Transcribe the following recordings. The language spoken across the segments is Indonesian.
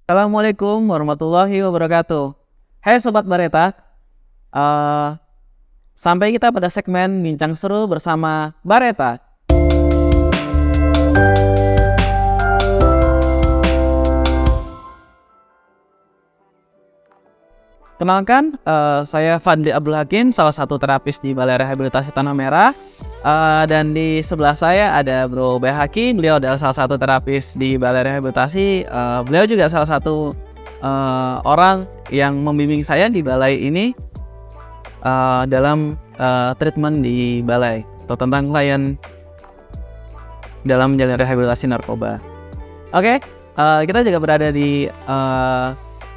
Assalamualaikum warahmatullahi wabarakatuh. Hai Sobat Bareta, eh, sampai kita pada segmen Bincang Seru bersama Bareta. Kenalkan, saya Fadli Abdul Hakim, salah satu terapis di Balai Rehabilitasi Tanah Merah. Dan di sebelah saya ada Bro B. Hakim, beliau adalah salah satu terapis di Balai Rehabilitasi. Beliau juga salah satu orang yang membimbing saya di balai ini dalam treatment di balai atau tentang klien dalam menjalani rehabilitasi narkoba. Oke, kita juga berada di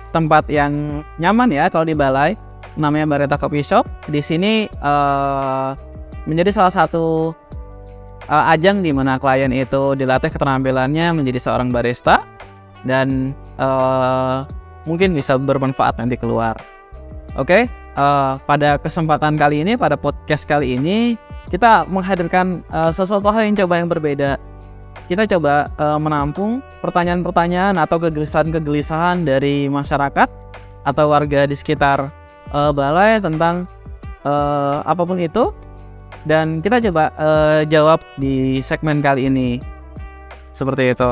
tempat yang nyaman ya kalau di balai, namanya Bareta Coffee Shop. Di sini menjadi salah satu ajang di mana klien itu dilatih keterampilannya menjadi seorang barista dan mungkin bisa bermanfaat nanti keluar. Oke, pada kesempatan kali ini, pada podcast kali ini kita menghadirkan sesuatu hal yang berbeda. Kita coba menampung pertanyaan-pertanyaan atau kegelisahan-kegelisahan dari masyarakat atau warga di sekitar balai tentang apapun itu, dan kita coba jawab di segmen kali ini. Seperti itu.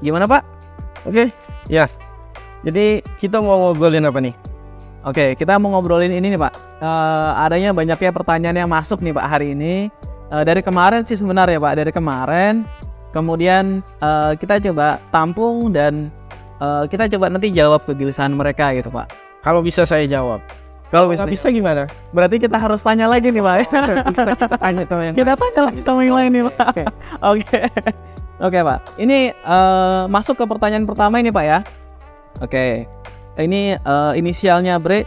Gimana Pak? Oke, ya. Jadi kita mau ngobrolin apa nih? Oke, kita mau ngobrolin ini nih Pak. Adanya banyaknya pertanyaan yang masuk nih Pak hari ini. Dari kemarin sih sebenarnya Pak, dari kemarin. Kemudian kita coba tampung dan kita coba nanti jawab kegelisahan mereka gitu Pak. Kalau bisa saya jawab. Kalau bisa gimana? berarti kita harus tanya lagi nih Pak. Kita tanya sama yang Kita tanya lagi sama yang lain nih Pak. Oke. Oke Pak. Ini masuk ke pertanyaan pertama ini Pak ya. Oke. Ini inisialnya B,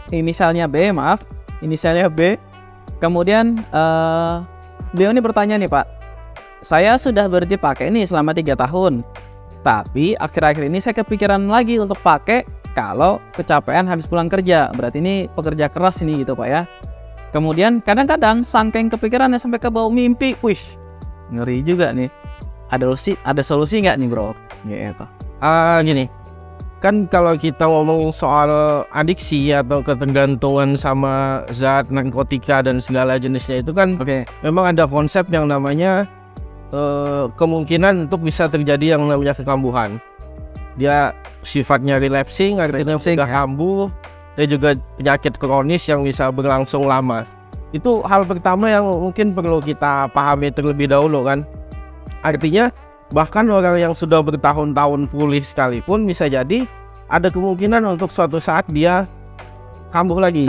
maaf. Inisialnya B. Kemudian beliau ini bertanya nih Pak. Saya sudah berhenti pakai ini selama 3 tahun. Tapi akhir-akhir ini saya kepikiran lagi untuk pakai kalau kecapean habis pulang kerja. Berarti ini pekerja keras ini gitu Pak ya. Kemudian kadang-kadang saking kepikirannya sampai ke bawah mimpi. Wih, ngeri juga nih. Ada solusi nggak nih Bro? Gitu. Gini. Kan kalau kita ngomong soal adiksi atau ketergantungan sama zat narkotika dan segala jenisnya itu kan memang ada konsep yang namanya kemungkinan untuk bisa terjadi yang namanya kekambuhan. Dia sifatnya relapsing, artinya sudah kambuh, dan juga penyakit kronis yang bisa berlangsung lama. Itu hal pertama yang mungkin perlu kita pahami terlebih dahulu kan. Artinya bahkan orang yang sudah bertahun-tahun pulih sekalipun bisa jadi ada kemungkinan untuk suatu saat dia kambuh lagi,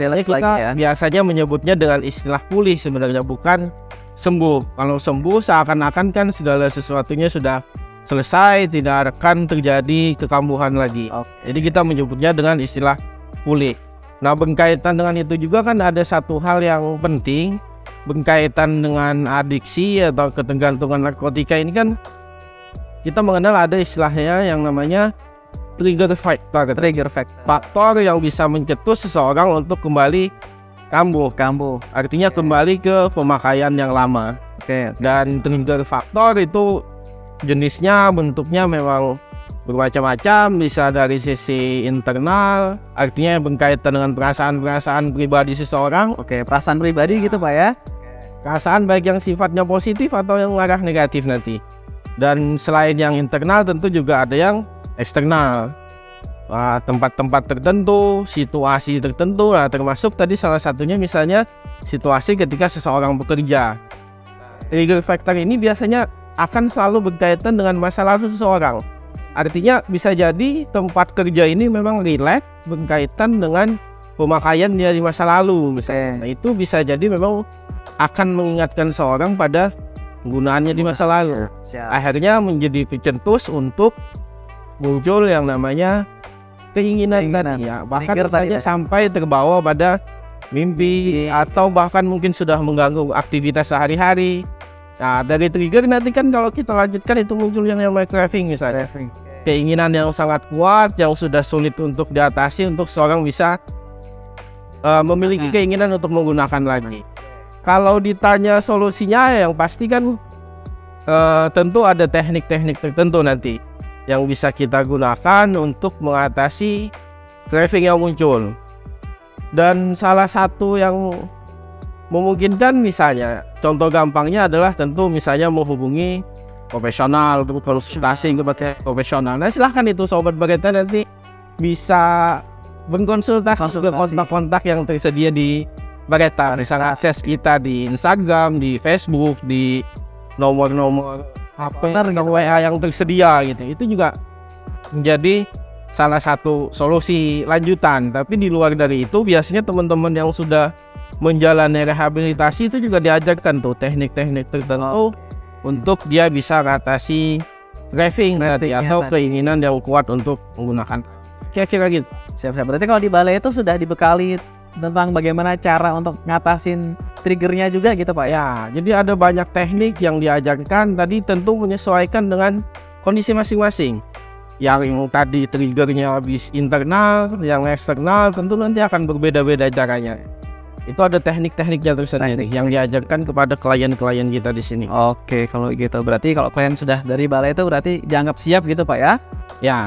relapse lagi ya. Biasanya menyebutnya dengan istilah pulih, sebenarnya bukan sembuh. Kalau sembuh seakan-akan kan segala sesuatunya sudah selesai, tidak akan terjadi kekambuhan lagi. Jadi kita menyebutnya dengan istilah pulih. Nah, berkaitan dengan itu juga kan ada satu hal yang penting berkaitan dengan adiksi atau ketergantungan narkotika ini kan kita mengenal ada istilahnya yang namanya trigger factor. Faktor yang bisa mencetus seseorang untuk kembali kambuh. Artinya kembali ke pemakaian yang lama. Dan trigger factor itu jenisnya, bentuknya memang bermacam-macam. Bisa dari sisi internal, artinya berkaitan dengan perasaan pribadi seseorang. Perasaan pribadi gitu Pak ya. Perasaan baik yang sifatnya positif atau yang arah negatif nanti. Dan selain yang internal tentu juga ada yang eksternal. Tempat-tempat tertentu, situasi tertentu, termasuk tadi salah satunya misalnya situasi ketika seseorang bekerja. Trigger factor ini biasanya akan selalu berkaitan dengan masa lalu seseorang. Artinya bisa jadi tempat kerja ini memang relate berkaitan dengan pemakaian dia di masa lalu misalnya. Nah, itu bisa jadi memang akan mengingatkan seorang pada penggunaannya di masa lalu. Akhirnya menjadi pencetus untuk muncul yang namanya keinginan tadi ya. Bahkan saja sampai terbawa pada mimpi atau bahkan mungkin sudah mengganggu aktivitas sehari-hari. Nah, dari trigger nanti kan kalau kita lanjutkan itu muncul yang namanya craving misalnya. Keinginan yang sangat kuat yang sudah sulit untuk diatasi untuk seorang bisa memiliki keinginan untuk menggunakan lagi. Kalau ditanya solusinya yang pasti kan tentu ada teknik-teknik tertentu nanti. yang bisa kita gunakan untuk mengatasi craving yang muncul. Dan salah satu yang memungkinkan, misalnya contoh gampangnya adalah tentu misalnya menghubungi profesional untuk konsultasi kepada profesional. Nah, silahkan itu Sobat Bareta nanti bisa berkonsultasi ke kontak-kontak yang tersedia di Bareta. Bisa akses kita di Instagram, di Facebook, di nomor-nomor HP atau WA yang tersedia gitu. Itu juga menjadi salah satu solusi lanjutan. Tapi di luar dari itu, biasanya teman-teman yang sudah menjalani rehabilitasi itu juga diajarkan tuh teknik-teknik tertentu untuk dia bisa mengatasi craving atau keinginan yang kuat untuk menggunakan. Kira-kira gitu. Siap-siap. Berarti kalau di balai itu sudah dibekali tentang bagaimana cara untuk ngatasin triggernya juga gitu Pak ya? Ya, jadi ada banyak teknik yang diajarkan, tadi tentu menyesuaikan dengan kondisi masing-masing. Yang tadi triggernya habis internal, yang eksternal tentu nanti akan berbeda-beda caranya. Itu ada teknik-tekniknya tersendiri yang diajarkan kepada klien-klien kita di sini. Oke, kalau gitu berarti kalau klien sudah dari balai itu berarti dianggap siap gitu Pak ya? Ya,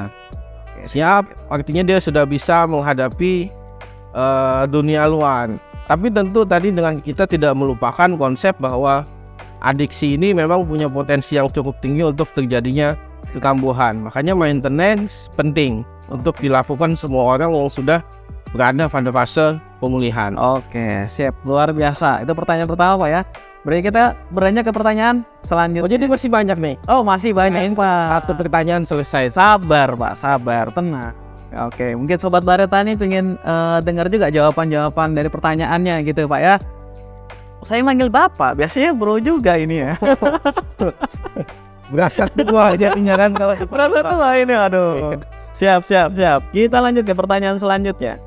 siap. Artinya dia sudah bisa menghadapi dunia luar. Tapi tentu tadi dengan kita tidak melupakan konsep bahwa adiksi ini memang punya potensi yang cukup tinggi untuk terjadinya kekambuhan. Makanya maintenance penting untuk dilakukan semua orang yang sudah berada pada fase pemulihan. Oke, siap. Luar biasa. Itu pertanyaan pertama Pak ya. Berarti kita beranjak ke pertanyaan selanjutnya. Oh, jadi masih banyak nih? Oh, masih banyak Pak. Satu pertanyaan selesai. Sabar Pak, sabar, tenang. Oke, mungkin Sobat Bareta nih pengen dengar juga jawaban-jawaban dari pertanyaannya gitu Pak ya. Saya manggil Bapak, biasanya Bro juga ini ya. Berasa tua jadinya kan kalau Berasa tua ini, aduh. Siap. Kita lanjut ke pertanyaan selanjutnya.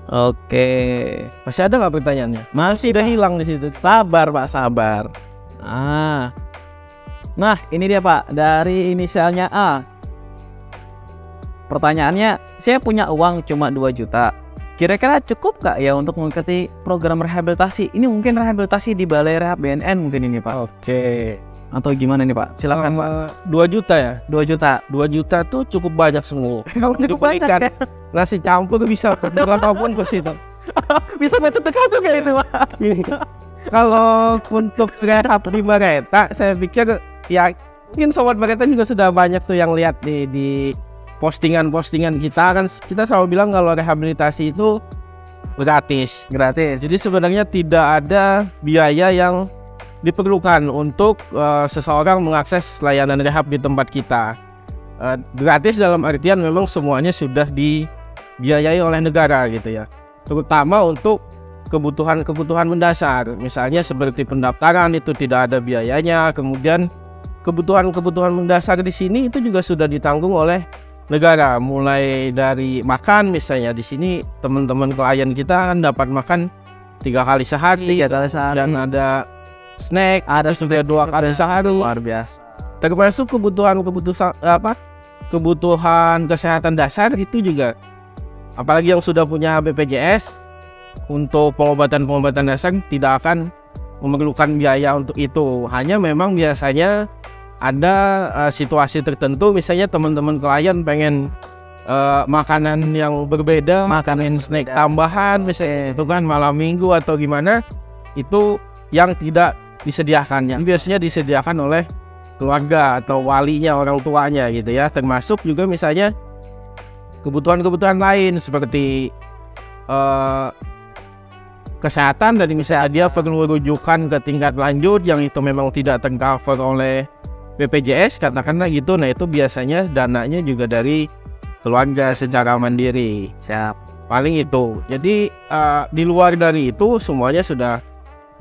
Oke, masih ada nggak pertanyaannya? masih Udah hilang di situ. sabar Pak, sabar. Nah ini dia Pak, dari inisialnya A. Pertanyaannya, saya punya uang cuma 2 juta. Kira-kira cukup gak ya untuk mengikuti program rehabilitasi? Ini mungkin rehabilitasi di Balai Rehab BNN mungkin ini Pak. Oke. Atau gimana nih Pak? Silakan Pak. 2 juta ya? 2 juta. 2 juta tuh cukup banyak semua. Cukup banyak ya? Nasi campur bisa berapapun ke situ. Bisa buat sedekah juga itu Pak. Kalau untuk rehab di Bareta, saya pikir ya mungkin Sobat Bareta juga sudah banyak tuh yang lihat di postingan-postingan kita kan, kita selalu bilang kalau rehabilitasi itu gratis. Jadi sebenarnya tidak ada biaya yang diperlukan untuk seseorang mengakses layanan rehab di tempat kita. Gratis dalam artian memang semuanya sudah dibiayai oleh negara gitu ya. Terutama untuk kebutuhan-kebutuhan mendasar, misalnya seperti pendaftaran itu tidak ada biayanya. Kemudian kebutuhan-kebutuhan mendasar di sini itu juga sudah ditanggung oleh negara, mulai dari makan, misalnya di sini teman-teman klien kita kan dapat makan 3 kali sehari, dan ada snack, ada sudah 2 kali sehari. Luar biasa. Termasuk kebutuhan kesehatan dasar itu juga, apalagi yang sudah punya BPJS, untuk pengobatan dasar tidak akan memerlukan biaya untuk itu. Hanya memang biasanya ada situasi tertentu, misalnya teman-teman klien pengen makanan yang berbeda, makanan snack tambahan misalnya itu kan malam minggu atau gimana, itu yang tidak disediakan, yang biasanya disediakan oleh keluarga atau walinya, orang tuanya gitu ya. Termasuk juga misalnya kebutuhan-kebutuhan lain seperti kesehatan, tadi misalnya dia perlu rujukan ke tingkat lanjut yang itu memang tidak tercover oleh BPJS katakanlah gitu. Nah itu biasanya dananya juga dari keluarga secara mandiri. Siap. Paling itu. Jadi di luar dari itu semuanya sudah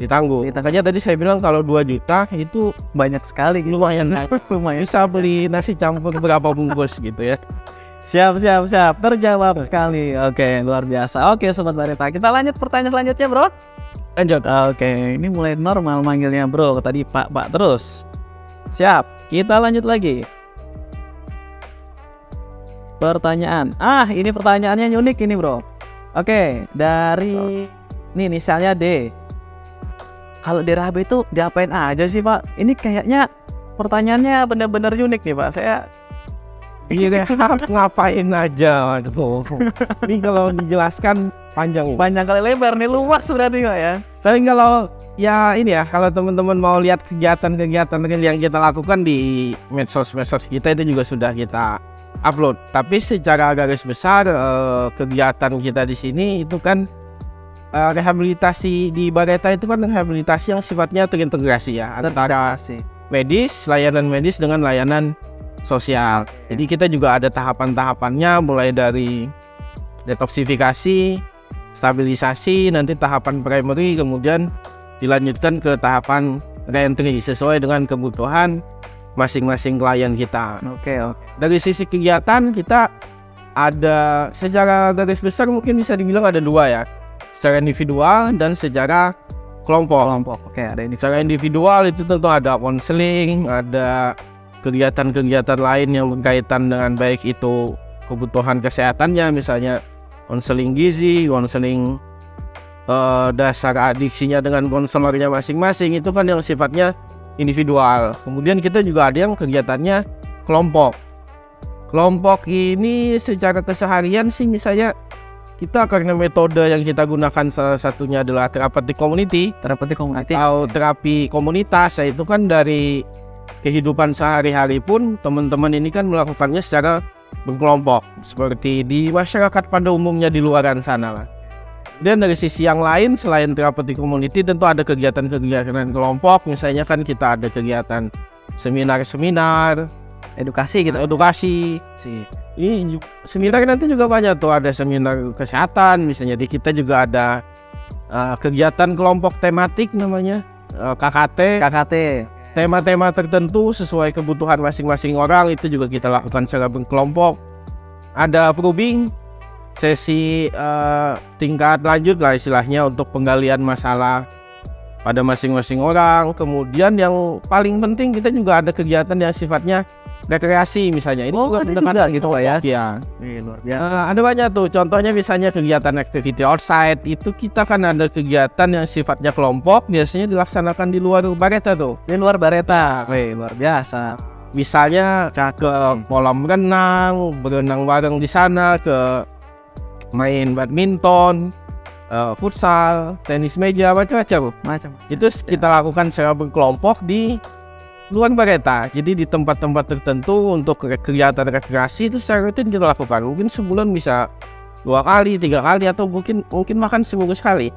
ditanggung. Makanya tadi saya bilang kalau 2 juta itu Banyak sekali gitu. lumayan. Lumayan. Bisa beli nasi campur berapa bungkus gitu ya. Siap. Terjawab sekali. Oke, luar biasa. Oke, Sobat Bareta, kita lanjut pertanyaan selanjutnya, Bro. Lanjut. Oke, ini mulai normal manggilnya, Bro. Tadi Pak terus. Siap. Kita lanjut lagi. Pertanyaan. Ini pertanyaannya unik ini, Bro. Oke, dari ini misalnya D. kalau di rehab itu diapain aja sih Pak? Ini kayaknya pertanyaannya benar-benar unik nih Pak. Saya Di rehab ngapain aja? Waduh. Ini kalau dijelaskan panjang ini. panjang kali lebar nih, luas berarti Pak ya. Tapi kalau ya ini ya, kalau teman-teman mau lihat kegiatan-kegiatan yang kita lakukan di medsos-medsos kita itu juga sudah kita upload. Tapi secara garis besar kegiatan kita di sini itu kan rehabilitasi di Bareta itu kan rehabilitasi yang sifatnya terintegrasi ya antara medis, layanan medis dengan layanan sosial. Jadi kita juga ada tahapan-tahapannya mulai dari detoksifikasi, stabilisasi, nanti tahapan primary, kemudian dilanjutkan ke tahapan reentry sesuai dengan kebutuhan masing-masing klien kita. Oke. Dari sisi kegiatan kita ada secara garis besar mungkin bisa dibilang ada dua ya, secara individual dan secara kelompok. Oke, ada ini. Secara individual itu tentu ada counseling, ada kegiatan-kegiatan lain yang berkaitan dengan baik itu kebutuhan kesehatannya, misalnya konseling gizi, konseling dasar adiksinya dengan konselornya masing-masing, itu kan yang sifatnya individual. Kemudian kita juga ada yang kegiatannya kelompok. Kelompok ini secara keseharian sih misalnya kita karena metode yang kita gunakan salah satunya adalah terapi community atau terapi komunitas, itu kan dari kehidupan sehari-hari pun teman-teman ini kan melakukannya secara berkelompok seperti di masyarakat pada umumnya di luaran sana lah. Dan dari sisi yang lain selain terapi community tentu ada kegiatan-kegiatan kelompok, misalnya kan kita ada kegiatan seminar-seminar, edukasi gitu. edukasi. Ini seminar nanti juga banyak tuh, ada seminar kesehatan misalnya. Di kita juga ada kegiatan kelompok tematik namanya KKT. Tema-tema tertentu sesuai kebutuhan masing-masing orang itu juga kita lakukan secara berkelompok. Ada probing, sesi tingkat lanjut lah istilahnya untuk penggalian masalah pada masing-masing orang. Kemudian yang paling penting kita juga ada kegiatan yang sifatnya rekreasi misalnya. Ini juga ada gitu Pak ya. Ya. Luar biasa. Ada banyak tuh. Contohnya misalnya kegiatan activity outside itu kita kan ada kegiatan yang sifatnya kelompok biasanya dilaksanakan di luar Bareta tuh. Di luar Bareta. Luar biasa. Misalnya ke kolam renang, berenang bareng di sana, ke main badminton, futsal, tenis meja, macam-macam. Itu kita lakukan secara berkelompok di luar Bareta. Jadi di tempat-tempat tertentu untuk kegiatan rekreasi itu secara rutin kita lakukan. Mungkin sebulan bisa 2 kali, 3 kali, atau mungkin makan seminggu sekali.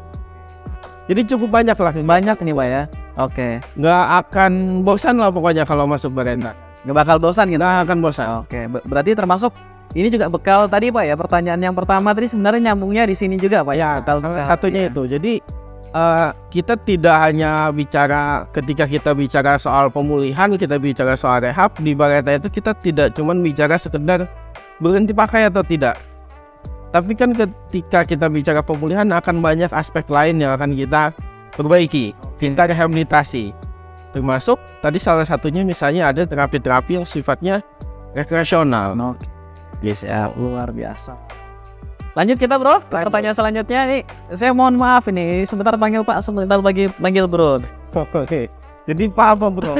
Jadi cukup banyak lah. Banyak nih Pak ya. Oke. Nggak akan bosan lah pokoknya kalau masuk Bareta. Nggak bakal bosan gitu. Nggak akan bosan. Oke. Berarti termasuk ini juga bekal tadi Pak ya. Pertanyaan yang pertama tadi sebenarnya nyambungnya di sini juga Pak ya. Salah satunya itu. Jadi kita tidak hanya bicara ketika kita bicara soal pemulihan, kita bicara soal rehab di Bareta itu kita tidak cuma bicara sekedar berhenti pakai atau tidak. Tapi kan ketika kita bicara pemulihan akan banyak aspek lain yang akan kita perbaiki, kita rehabilitasi. Termasuk tadi salah satunya misalnya ada terapi-terapi yang sifatnya rekreasional. Yes, ya, luar biasa. Lanjut kita bro, pertanyaan selanjutnya nih. Saya mohon maaf ini, sebentar panggil Pak, sebentar panggil bro. Oke. Jadi Pak apa bro?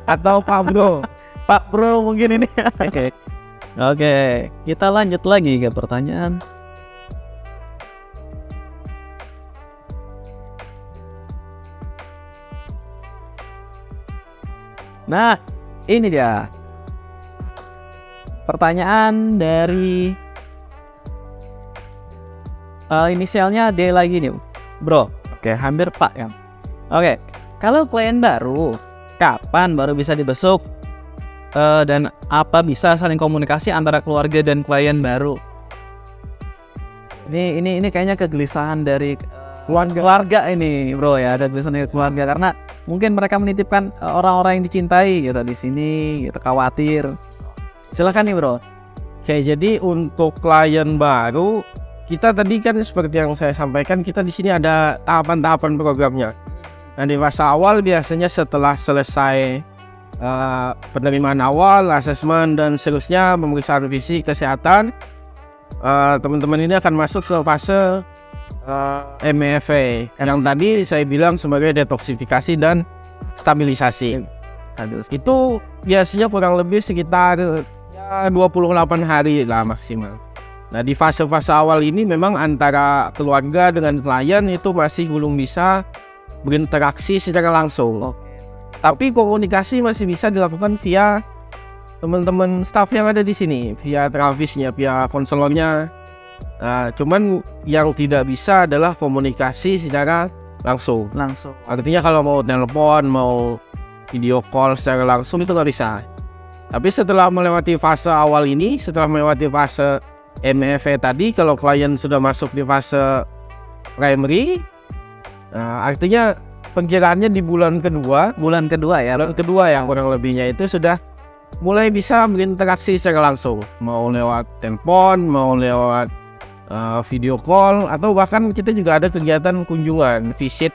Atau Pak bro? Pak bro mungkin ini. Oke, kita lanjut lagi ke pertanyaan. Nah, ini dia. Pertanyaan dari inisialnya D lagi nih, bro. Oke, hampir Pak ya. Oke, kalau klien baru, kapan baru bisa dibesuk? Dan apa bisa saling komunikasi antara keluarga dan klien baru? Ini kayaknya kegelisahan dari keluarga ini, bro ya. Ada kegelisahan dari keluarga karena mungkin mereka menitipkan orang-orang yang dicintai gitu di sini, gitu, khawatir. Silakan nih, bro. Oke, jadi untuk klien baru kita tadi kan seperti yang saya sampaikan, kita di sini ada tahapan-tahapan programnya. Nah, di masa awal biasanya setelah selesai penerimaan awal, asesmen dan seterusnya, pemeriksaan fisik, kesehatan, teman-teman ini akan masuk ke fase MEFA yang tadi saya bilang sebagai detoksifikasi dan stabilisasi. Itu biasanya kurang lebih sekitar 28 hari lah maksimal. Nah, di fase-fase awal ini memang antara keluarga dengan klien itu masih belum bisa berinteraksi secara langsung. Tapi komunikasi masih bisa dilakukan via teman-teman staff yang ada di sini, via terapisnya, via konselornya. Nah, cuman yang tidak bisa adalah komunikasi secara langsung. Artinya kalau mau telepon, mau video call secara langsung itu nggak bisa. Tapi setelah melewati fase awal ini, setelah melewati fase MEV tadi, kalau klien sudah masuk di fase primary, artinya perkiraannya di bulan kedua ya kurang lebihnya itu sudah mulai bisa berinteraksi secara langsung, mau lewat telepon, mau lewat video call, atau bahkan kita juga ada kegiatan kunjungan, visit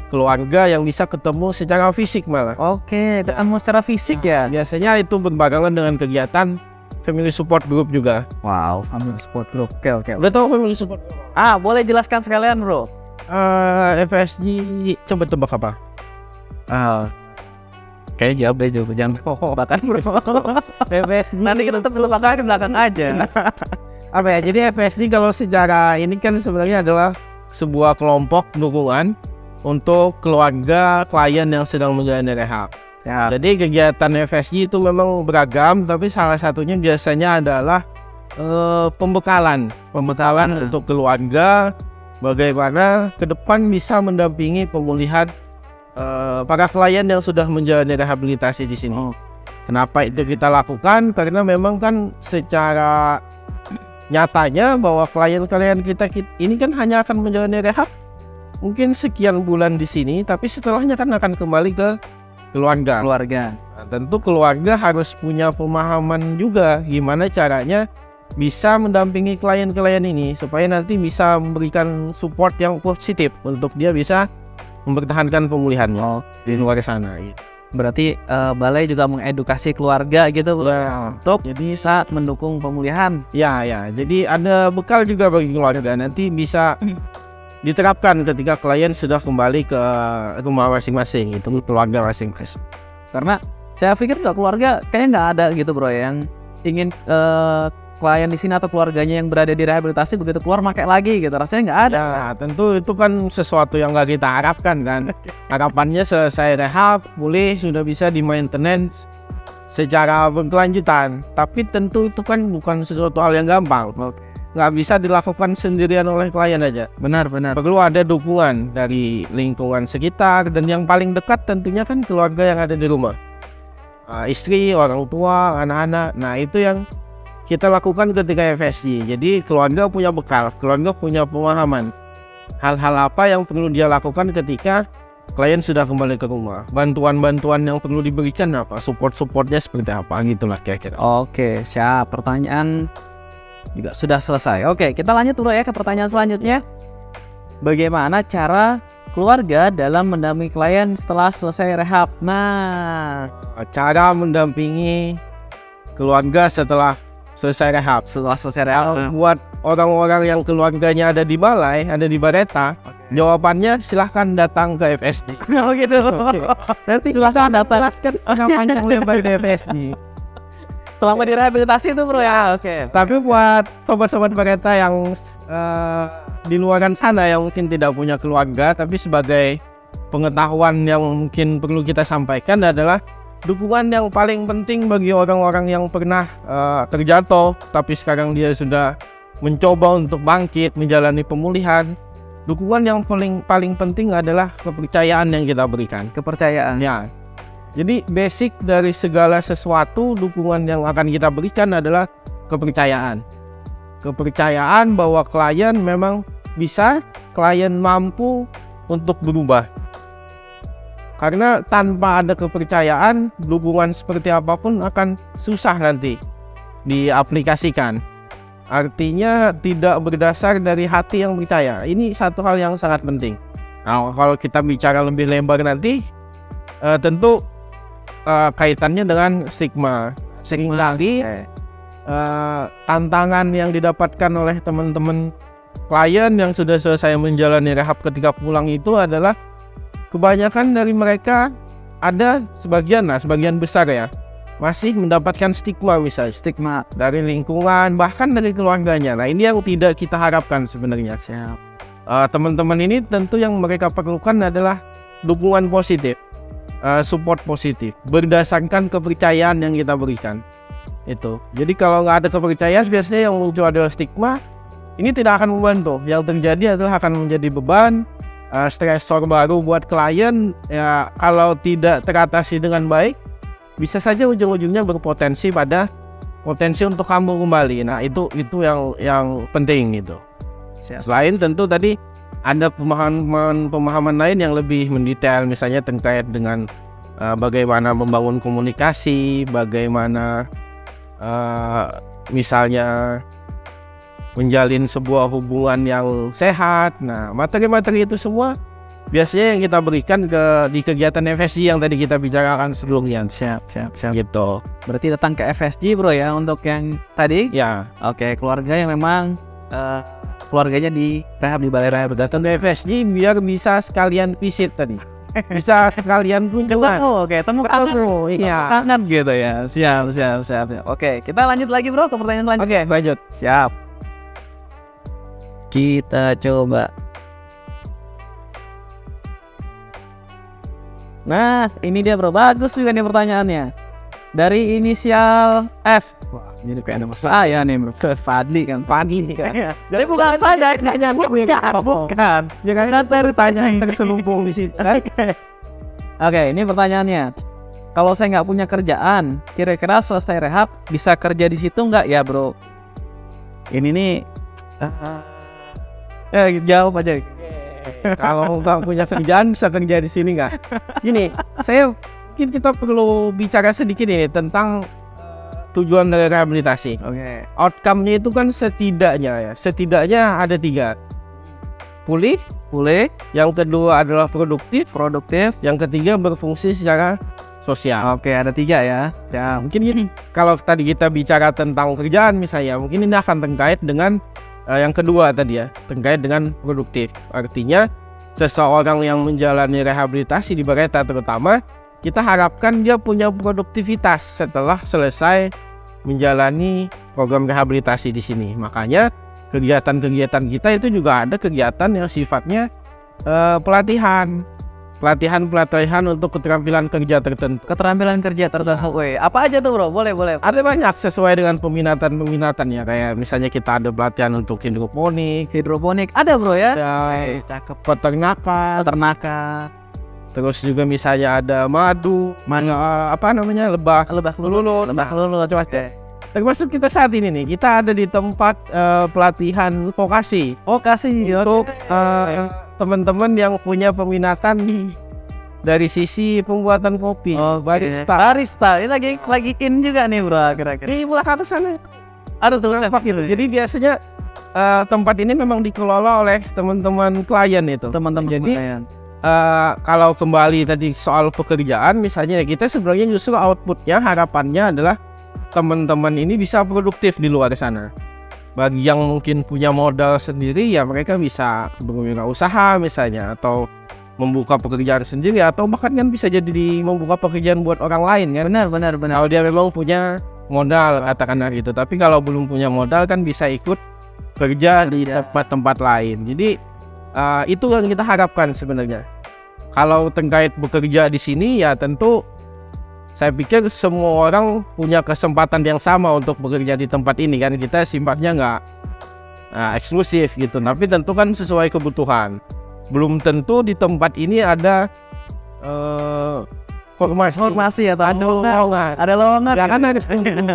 keluarga yang bisa ketemu secara fisik malah. Ketemu secara fisik ya. Biasanya itu berbarengan dengan kegiatan family support group juga. Wow, family support group. Oke. Udah tahu family support group? Boleh jelaskan sekalian, Bro? FSG, coba tebak apa? Kayaknya jawab deh, jangan bahkan, Bro. FSG. Nanti kita tetap bakal di belakang aja. Apa ya? Jadi FSG kalau secara ini kan sebenarnya adalah sebuah kelompok dukungan untuk keluarga klien yang sedang menjalani rehab. Jadi kegiatan FSG itu memang beragam, tapi salah satunya biasanya adalah pembekalan untuk keluarga, bagaimana ke depan bisa mendampingi pemulihan para klien yang sudah menjalani rehabilitasi di sini. Kenapa itu kita lakukan? Karena memang kan secara nyatanya bahwa klien-klien kita ini kan hanya akan menjalani rehab mungkin sekian bulan di sini, tapi setelahnya kan akan kembali ke keluarga. Nah, tentu keluarga harus punya pemahaman juga gimana caranya bisa mendampingi klien-klien ini supaya nanti bisa memberikan support yang positif untuk dia bisa mempertahankan pemulihannya di luar sana. Berarti balai juga mengedukasi keluarga gitu, untuk jadi saat mendukung pemulihan. Ya. Jadi ada bekal juga bagi keluarga, nanti bisa diterapkan ketika klien sudah kembali ke rumah masing-masing, itu keluarga masing-masing. Karena saya pikir keluarga kayaknya nggak ada gitu, Bro, yang ingin klien di sini atau keluarganya yang berada di rehabilitasi begitu keluar pakai lagi gitu, rasanya nggak ada. Nah, tentu itu kan sesuatu yang nggak kita harapkan kan. Harapannya selesai rehab, pulih, sudah bisa di maintenance secara berkelanjutan. Tapi tentu itu kan bukan sesuatu hal yang gampang. Nggak bisa dilakukan sendirian oleh klien aja. Benar. Perlu ada dukungan dari lingkungan sekitar, dan yang paling dekat tentunya kan keluarga yang ada di rumah. Istri, orang tua, anak-anak. Nah, itu yang kita lakukan ketika FSG. Jadi keluarga punya bekal, keluarga punya pemahaman hal-hal apa yang perlu dia lakukan ketika klien sudah kembali ke rumah. Bantuan-bantuan yang perlu diberikan apa, support-supportnya seperti apa, gitulah kira-kira. Oke, siap. Pertanyaan juga sudah selesai. Oke, kita lanjut dulu ya ke pertanyaan selanjutnya. Bagaimana cara keluarga dalam mendampingi klien setelah selesai rehab? Nah, cara mendampingi keluarga setelah selesai rehab. Buat orang-orang yang keluarganya ada di balai, ada di Bareta, jawabannya silahkan datang ke FSG. Oh gitu. Nanti silahkan datang panjang lebar di FSG. Selama di rehabilitasi itu, Bro ya. Oke. Tapi buat sobat-sobat Bareta yang di luaran sana yang mungkin tidak punya keluarga, tapi sebagai pengetahuan yang mungkin perlu kita sampaikan adalah dukungan yang paling penting bagi orang-orang yang pernah terjatuh tapi sekarang dia sudah mencoba untuk bangkit menjalani pemulihan. Dukungan yang paling penting adalah kepercayaan yang kita berikan. Kepercayaan. Ya. Jadi basic dari segala sesuatu, dukungan yang akan kita berikan adalah kepercayaan. Kepercayaan bahwa klien memang bisa, klien mampu untuk berubah. Karena tanpa ada kepercayaan, dukungan seperti apapun akan susah nanti diaplikasikan. Artinya tidak berdasar dari hati yang percaya. Ini satu hal yang sangat penting. Nah, kalau kita bicara lebih lebar nanti, tentu kaitannya dengan stigma. Seringkali tantangan yang didapatkan oleh teman-teman klien yang sudah selesai menjalani rehab ketika pulang itu adalah kebanyakan dari mereka ada sebagian besar ya masih mendapatkan stigma, misalnya Stigma. dari lingkungan bahkan dari keluarganya. Nah ini yang tidak kita harapkan sebenarnya. Siap. Teman-teman ini tentu yang mereka perlukan adalah dukungan positif, support positif berdasarkan kepercayaan yang kita berikan itu. Jadi kalau nggak ada kepercayaan biasanya yang muncul adalah stigma. Ini tidak akan membantu. Yang terjadi adalah akan menjadi beban, stresor baru buat klien ya. Kalau tidak teratasi dengan baik, bisa saja ujung-ujungnya berpotensi pada potensi untuk kambuh kembali. Nah itu yang penting gitu. Siap. Selain tentu tadi ada pemahaman lain yang lebih mendetail, misalnya terkait dengan bagaimana membangun komunikasi, bagaimana misalnya menjalin sebuah hubungan yang sehat. Nah materi-materi itu semua biasanya yang kita berikan di kegiatan FSG yang tadi kita bicarakan sebelumnya. Siap. Gitu. Berarti datang ke FSG bro ya untuk yang tadi. Ya, Oke, keluarga yang memang keluarganya di rehab di balai rehab. datang ke FSG biar bisa sekalian visit tadi. Bisa sekalian kunjungan. Oke, temu kangen. Iya. Kangen gitu ya. Siap. Oke, kita lanjut lagi bro ke pertanyaan selanjutnya. Oke, lanjut. Siap. Kita coba. Nah, ini dia bro. Bagus juga nih pertanyaannya. Dari inisial F. Wah, ini kayak nama saya nih bro. Fadli kan. Pagi nih kan. Jadi bukan saya nanya bukan. Ya kan tanya yang terselubung di situ. Oke, ini pertanyaannya. Kalau saya nggak punya kerjaan, kira-kira selesai rehab bisa kerja di situ nggak ya bro? Ini nih. Jawab aja. Kalau nggak punya kerjaan bisa kerja di sini nggak? Gini, mungkin kita perlu bicara sedikit ini tentang tujuan dari rehabilitasi. Oke. Outcome-nya itu kan setidaknya ada 3. Pulih, yang kedua adalah produktif, yang ketiga berfungsi secara sosial. Oke, ada 3 ya. Ya. Mungkin gini, kalau tadi kita bicara tentang kerjaan misalnya, mungkin ini akan terkait dengan yang kedua tadi ya, terkait dengan produktif. Artinya seseorang yang menjalani rehabilitasi di Bareta terutama, kita harapkan dia punya produktivitas setelah selesai menjalani program rehabilitasi di sini. Makanya kegiatan-kegiatan kita itu juga ada kegiatan yang sifatnya pelatihan untuk keterampilan kerja tertentu. Keterampilan kerja tertentu. Weh, apa aja tuh bro? Boleh. Ada banyak sesuai dengan peminatan ya. Kayak misalnya kita ada pelatihan untuk hidroponik, Ada bro ya? ada Cakep. peternakan. Terus juga misalnya ada madu, lebah lulut. Oke. Termasuk kita saat ini nih, kita ada di tempat pelatihan vokasi untuk teman-teman yang punya peminatan dari sisi pembuatan kopi. Barista. Ini lagi in juga nih bro kira-kira. Di belakang sana Aduh tuh saya gitu. Jadi biasanya tempat ini memang dikelola oleh teman-teman klien itu. teman-teman. Jadi klien. kalau kembali tadi soal pekerjaan, misalnya kita sebenarnya justru outputnya, harapannya adalah teman-teman ini bisa produktif di luar sana. Bagi yang mungkin punya modal sendiri ya mereka bisa berwirausaha misalnya, atau membuka pekerjaan sendiri, atau bahkan kan bisa jadi membuka pekerjaan buat orang lain kan. Benar. Kalau dia memang punya modal katakanlah gitu. Tapi kalau belum punya modal kan bisa ikut kerja di tempat-tempat lain. Jadi itu yang kita harapkan sebenarnya. Kalau terkait bekerja di sini ya tentu saya pikir semua orang punya kesempatan yang sama untuk bekerja di tempat ini kan. Kita sifatnya nggak eksklusif gitu, tapi tentu kan sesuai kebutuhan. Belum tentu di tempat ini ada Formasi atau ada lowongan. Ya kan harus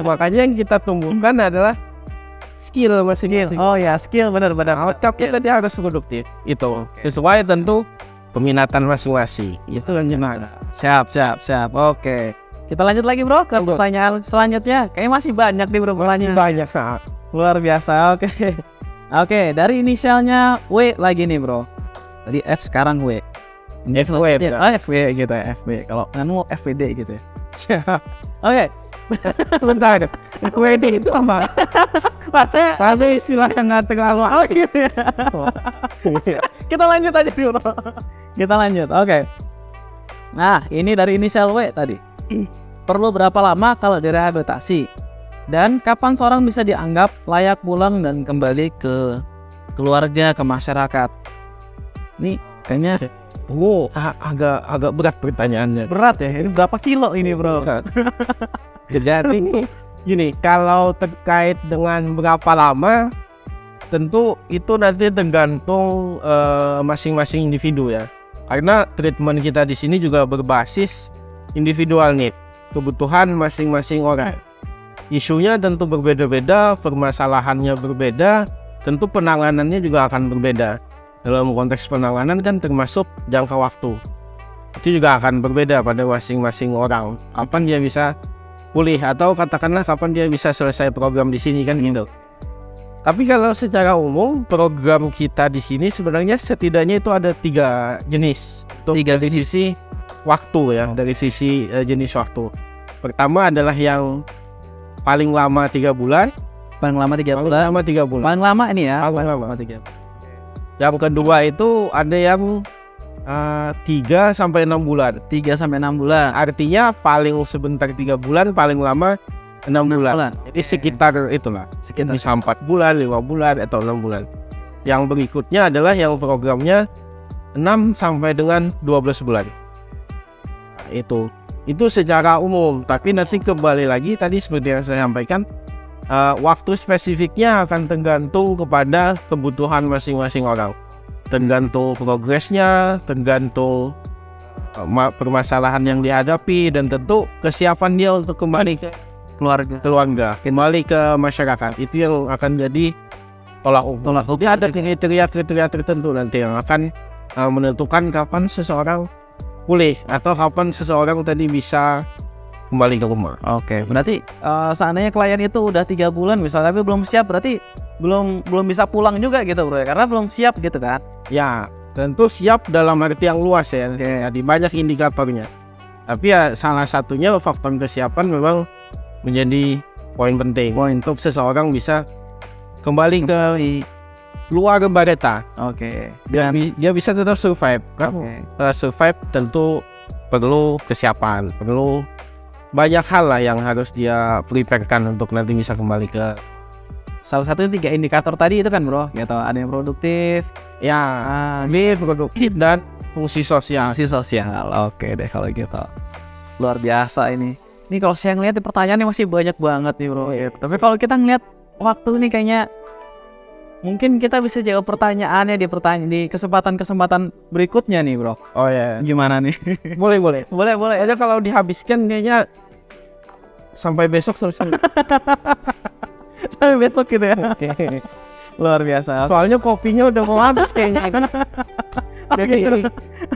makanya yang kita tumbuhkan adalah skill masing-masing. Oh ya, skill benar. Outcome kita dia harus produktif. Itu sesuai tentu peminatan masing-masing. Itu kan gimana? Siap. Oke. Kita lanjut lagi bro ke pertanyaan selanjutnya. Kayaknya masih banyak nih bro pertanyaan. Banyak. Luar biasa. Oke, dari inisialnya W lagi nih bro. Tadi F sekarang W. FW. FW gitu ya, FW. Kalau kan mau FWD gitu ya. Siap. Oke. Sebentar. WD itu apa? Bahasa istilah yang nggak terlalu. Oh gitu ya. Kita lanjut aja dulu. Kita lanjut. Oke. Nah, ini dari inisial W tadi. Perlu berapa lama kalau direhabilitasi? Dan kapan seorang bisa dianggap layak pulang dan kembali ke keluarga, ke masyarakat? Nih, kayaknya Agak berat pertanyaannya. berat ya. Ini berapa kilo ini, Bro? Jadi gini, kalau terkait dengan berapa lama, tentu itu nanti tergantung masing-masing individu ya. Karena treatment kita di sini juga berbasis individual need, kebutuhan masing-masing orang. Isunya tentu berbeda-beda, permasalahannya berbeda, tentu penanganannya juga akan berbeda. Dalam konteks penanganan kan termasuk jangka waktu. Itu juga akan berbeda pada masing-masing orang. Kapan dia bisa pulih atau katakanlah kapan dia bisa selesai program di sini kan gitu. Tapi kalau secara umum program kita di sini sebenarnya setidaknya itu ada 3 jenis. Tiga dari sisi waktu ya, dari sisi jenis waktu. Pertama adalah yang paling lama 3 bulan. Paling lama 3 Paling bulan. lama 3 bulan. Paling lama ini ya. Paling lama. 3. Yang kedua itu ada yang 3 sampai 6 bulan. 3 sampai 6 bulan. Artinya paling sebentar 3 bulan, paling lama 6 bulan. Jadi sekitar itulah. Sekitar Bisa 4 bulan, 5 bulan, atau 6 bulan. Yang berikutnya adalah yang programnya 6 sampai dengan 12 bulan. Nah, itu secara umum. Tapi nanti kembali lagi tadi seperti yang saya sampaikan, waktu spesifiknya akan tergantung kepada kebutuhan masing-masing orang. Tergantung progresnya, tergantung permasalahan yang dihadapi, dan tentu kesiapan dia untuk kembali ke keluarga, kembali ke masyarakat. Itu yang akan jadi tolak ukur. Jadi ada kriteria tertentu nanti yang akan menentukan kapan seseorang pulih atau kapan seseorang tadi bisa kembali ke rumah. Oke, berarti seandainya klien itu udah 3 bulan misalnya tapi belum siap, berarti belum bisa pulang juga gitu, Bro ya, karena belum siap gitu kan. Ya, tentu siap dalam arti yang luas ya. Jadi banyak indikatornya. Tapi ya salah satunya faktor kesiapan memang menjadi poin penting untuk seseorang bisa kembali ke luar Bareta. Oke. Dia bisa tetap survive. Survive tentu perlu kesiapan, perlu banyak hal lah yang harus dia preparekan untuk nanti bisa kembali ke. Salah satu 3 indikator tadi itu kan, Bro, gitu. Ada yang produktif, Ya, ini produktif dan fungsi sosial. fungsi sosial. Oke deh kalau gitu. Luar biasa ini. Ini kalau saya ngeliat di pertanyaannya masih banyak banget nih, Bro. Gitu. Tapi kalau kita ngeliat waktu ini kayaknya mungkin kita bisa jawab pertanyaannya di kesempatan berikutnya nih, Bro. Oh ya. Gimana nih? Boleh. boleh. Ada kalau dihabiskan kayaknya sampai besok selesai. Sampai besok gitu ya. Luar biasa. Soalnya kopinya udah mau habis kayaknya.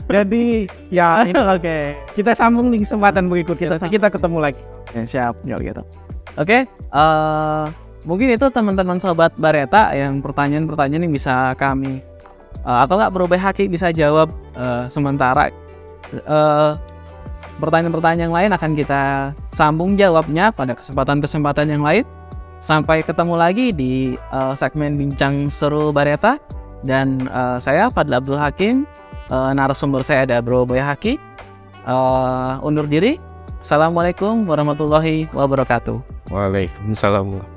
Jadi ya ini Oke. kita sambung di kesempatan berikutnya. Kita ketemu lagi. Ya, siap kalau gitu. Oke, mungkin itu teman-teman sobat Bareta yang pertanyaan-pertanyaan yang bisa kami atau nggak Bro Behaki bisa jawab sementara. Pertanyaan-pertanyaan yang lain akan kita sambung jawabnya pada kesempatan-kesempatan yang lain. Sampai ketemu lagi di segmen Bincang Seru Bareta. Dan saya Fadli Abdul Hakim, narasumber saya ada Bro Behaki. Undur diri. Assalamualaikum warahmatullahi wabarakatuh. Waalaikumsalam.